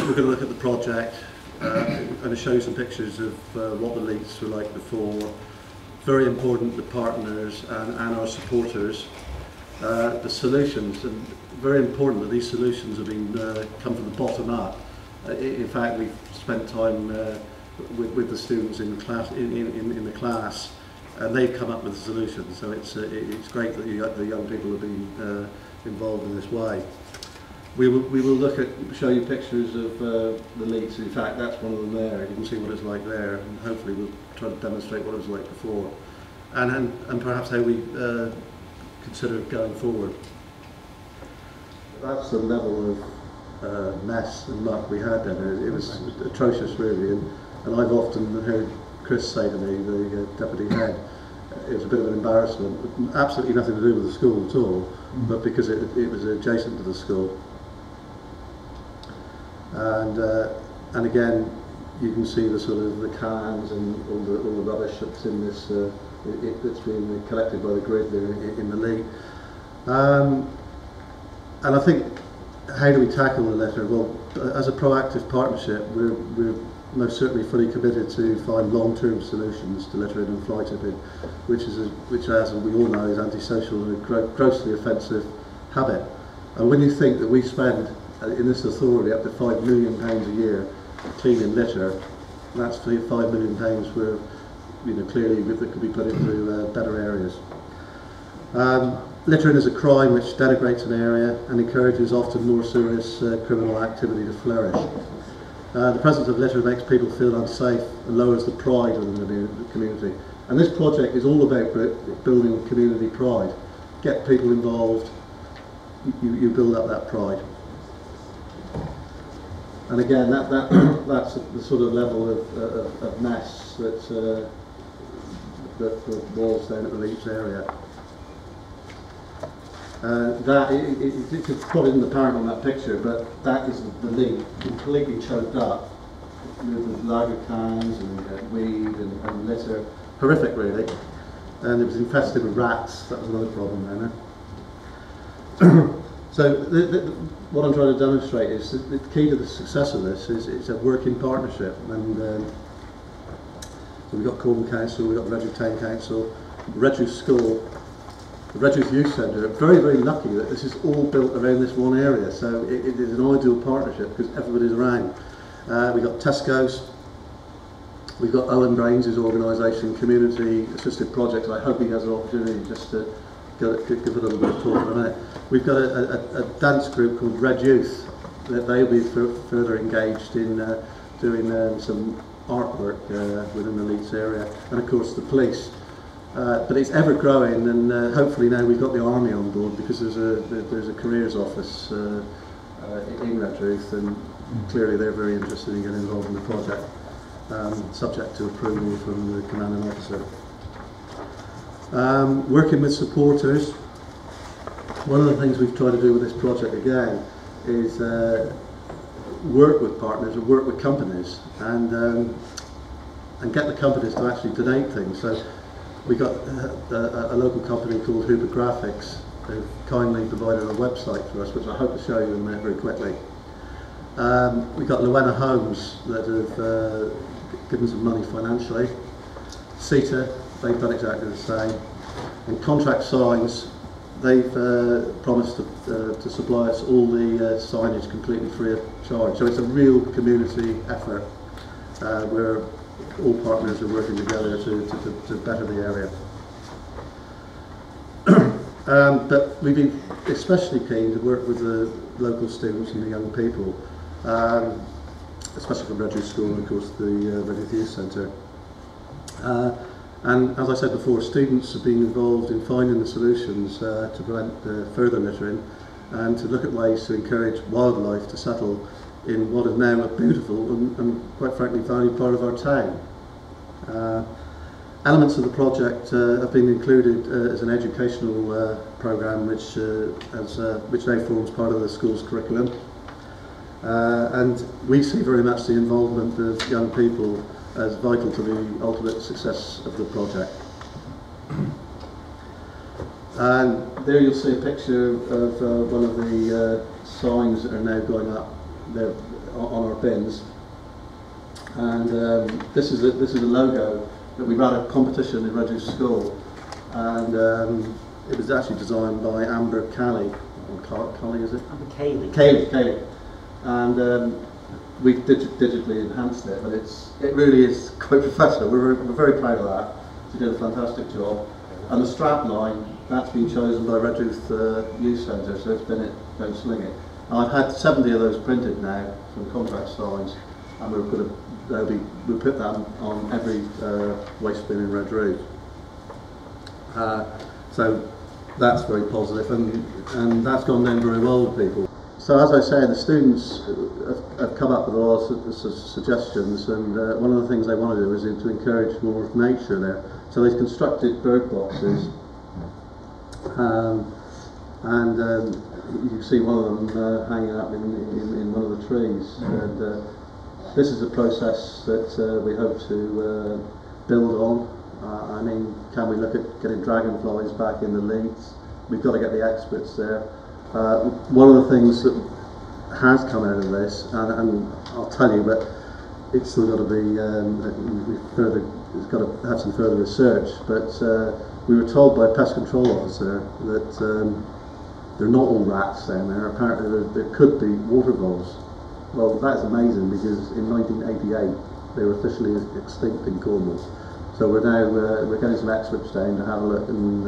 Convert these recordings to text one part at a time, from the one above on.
we're going to look at the project. I'm going to show you some pictures of what the Leats were like before. Very important, the partners and our supporters. The solutions, and very important that these solutions have been come from the bottom up. In fact, we've spent time with the students in the class, in the class, and they've come up with the solutions. So it's great that the young people have been involved in this way. We will show you pictures of the Leats. In fact, that's one of them there. You can see what it's like there, and hopefully we'll try to demonstrate what it was like before, and perhaps how we consider going forward. That's the level of mess and muck we had then. It was atrocious, really, and I've often heard Chris say to me, the deputy head, it was a bit of an embarrassment. Absolutely nothing to do with the school at all, but because it was adjacent to the school. And again, you can see the sort of the cans and all the rubbish that's in this. It's been collected by the grid there in the Lee. And I think, how do we tackle the litter? Well, as a proactive partnership, we're most certainly fully committed to find long-term solutions to littering and fly tipping, which as we all know is antisocial and a grossly offensive habit. And when you think that we spend in this authority up to £5 million a year cleaning litter, that's £5 million where, clearly that could be put into better areas. Littering is a crime which denigrates an area and encourages often more serious criminal activity to flourish. The presence of litter makes people feel unsafe and lowers the pride within the community. And this project is all about building community pride. Get people involved, you build up that pride. And again, that's the sort of level of mess that was down at the Leats area. It's probably isn't apparent on that picture, but that is the Lee, completely choked up with lager cans and weed and litter. Horrific, really. And it was infested with rats. That was another problem there. So what I'm trying to demonstrate is that the key to the success of this is it's a working partnership. And so we've got Cornwall Council, we've got Redruth Town Council, Redruth School, the Redruth Youth Centre. Very, very lucky that this is all built around this one area. So it is an ideal partnership because everybody's around. We've got Tesco's, we've got Owen Brains' organisation, Community Assisted Projects. I hope he has an opportunity just to give a little bit of talk in a minute. We've got a dance group called Red Youth. They'll be further engaged in doing some artwork within the Leats area, and of course the police. But it's ever growing, and hopefully now we've got the army on board because there's a careers office in Redruth, and clearly they're very interested in getting involved in the project, subject to approval from the commanding officer. Working with supporters. One of the things we've tried to do with this project again is work with partners or work with companies and get the companies to actually donate things. So we got a local company called Hooper Graphics who kindly provided a website for us, which I hope to show you in a minute very quickly. We've got Llewellyn Homes that have given some money financially. CETA, they've done exactly the same. And Contract Signs, they've promised to supply us all the signage completely free of charge. So it's a real community effort where all partners are working together to better the area. But we've been especially keen to work with the local students and the young people, especially from Redruth School and of course the Redruth Youth Centre. And as I said before, students have been involved in finding the solutions to prevent further littering and to look at ways to encourage wildlife to settle in what is now a beautiful and quite frankly valued part of our town. Elements of the project have been included as an educational programme which now forms part of the school's curriculum. And we see very much the involvement of young people as vital to the ultimate success of the project. And there you'll see a picture of one of the signs that are now going up there on our bins. And this is a logo that we ran a competition in Redruth School, and it was actually designed by Amber Calley, or Colley is it? Cayley. And we digitally enhanced it, but it really is quite professional. We're very proud of that. She did a fantastic job. And the strap line, that's been chosen by Redruth Youth Centre, so it's been it, don't sling it. And I've had 70 of those printed now from contract signs, and we'll put them on every waste bin in Redruth. So that's very positive, and that's gone down very well with people. So as I say, the students have come up with a lot of suggestions, and one of the things they want to do is to encourage more nature there. So they've constructed bird boxes, and you can see one of them hanging up in one of the trees. And this is a process that we hope to build on. I mean, can we look at getting dragonflies back in the Leats? We've got to get the experts there. One of the things that has come out of this, and I'll tell you, but it's still got to be it's got to have some further research. But we were told by a pest control officer that they're not all rats down there. Apparently, there could be water voles. Well, that's amazing, because in 1988 they were officially extinct in Cornwall. So we're now we're getting some experts down to have a look and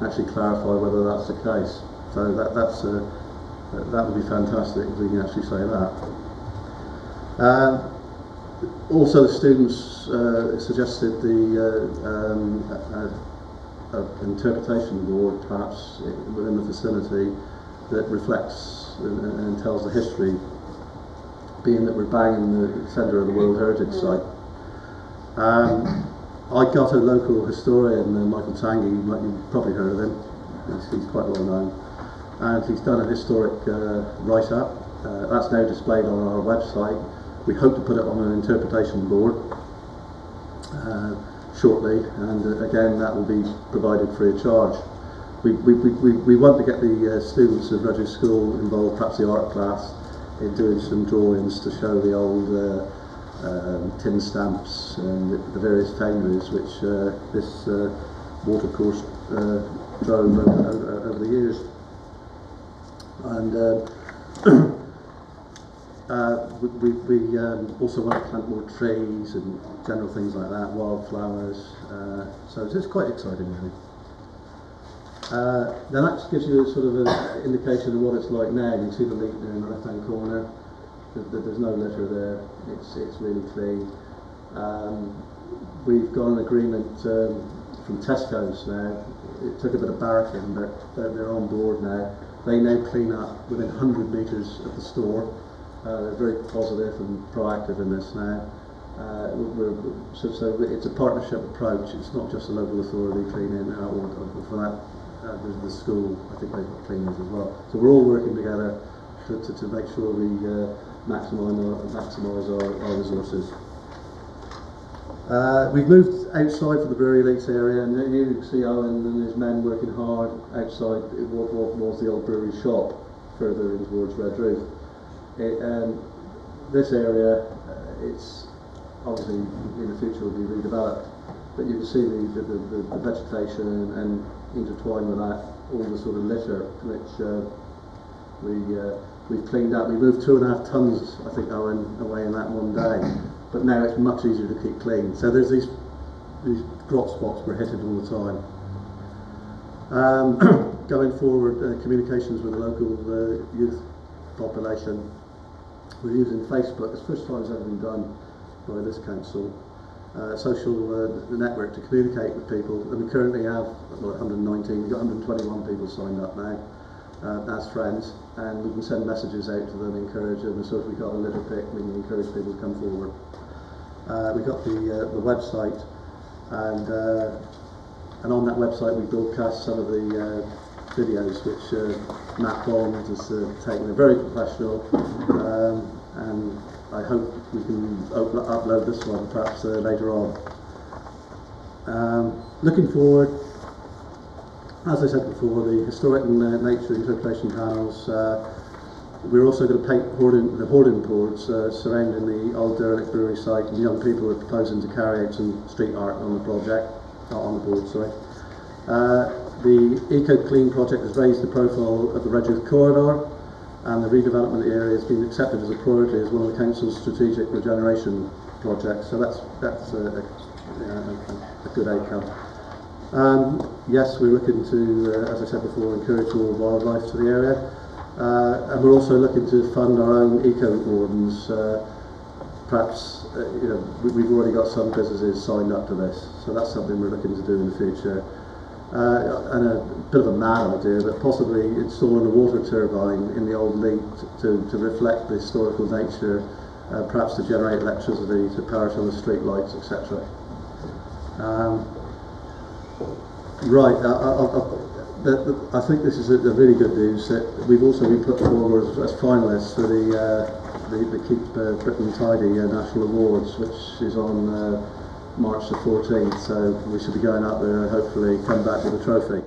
actually clarify whether that's the case. So that would be fantastic if we can actually say that. Also, the students suggested an interpretation board, perhaps within the facility, that reflects and tells the history, being that we're bang in the centre of the World Heritage Site. I got a local historian, Michael Tangi, you've probably heard of him, he's quite well known, and he's done a historic write-up. That's now displayed on our website. We hope to put it on an interpretation board shortly, and again that will be provided free of charge. We want to get the students of Redruth School involved, perhaps the art class, in doing some drawings to show the old tin stamps and the various foundries which this watercourse drove over the years. And we also want to plant more trees and general things like that, wildflowers. So it's quite exciting, really. Then that gives you a sort of an indication of what it's like now. You can see the leak there in the left-hand corner. There's no litter there. It's really clean. We've got an agreement from Tesco's now. It took a bit of barracking, but they're on board now. They now clean up within 100 metres of the store. They're very positive and proactive in this now. So it's a partnership approach. It's not just a local authority cleaning, or for that there's the school. I think they've got cleaners as well. So we're all working together to make sure we maximise our resources. We've moved outside for the Brewery Leats area, and you can see Owen and his men working hard outside what was the old brewery shop, further in towards Redruth. This area, it's obviously in the future will be redeveloped, but you can see the vegetation and intertwined with that all the sort of litter which we've cleaned up. We moved 2.5 tons, I think, Owen, away in that one day, but now it's much easier to keep clean. So there's these grot spots we're hitting all the time. Going forward, communications with the local youth population. We're using Facebook. It's the first time it's ever been done by this council. Social network to communicate with people, and we currently have 119, we've got 121 people signed up now as friends, and we can send messages out to them, encourage them, and so if we've got a litter pick, we can encourage people to come forward. We've got the website, and on that website we broadcast some of the videos which Matt Bond has taken. They're very professional, and I hope we can upload this one perhaps later on. Looking forward, as I said before, the historic and nature interpretation panels, We're also going to paint the hoarding boards surrounding the old derelict brewery site, and young people are proposing to carry out some street art on the project, on the board, sorry. The Eco-Clean project has raised the profile of the Redruth corridor, and the redevelopment of the area has been accepted as a priority as one of the council's strategic regeneration projects, so that's a good outcome. Yes, we're looking to, as I said before, encourage more wildlife to the area. And we're also looking to fund our own eco-wardens. Perhaps, we've already got some businesses signed up to this, so that's something we're looking to do in the future. And a bit of a mad idea, but possibly installing a water turbine in the old leak to reflect the historical nature, perhaps to generate electricity to power some of the street lights, etc. Right. I think this is a really good news. That we've also been put forward as finalists for the Keep Britain Tidy National Awards, which is on March the 14th. So we should be going up there and hopefully come back with a trophy.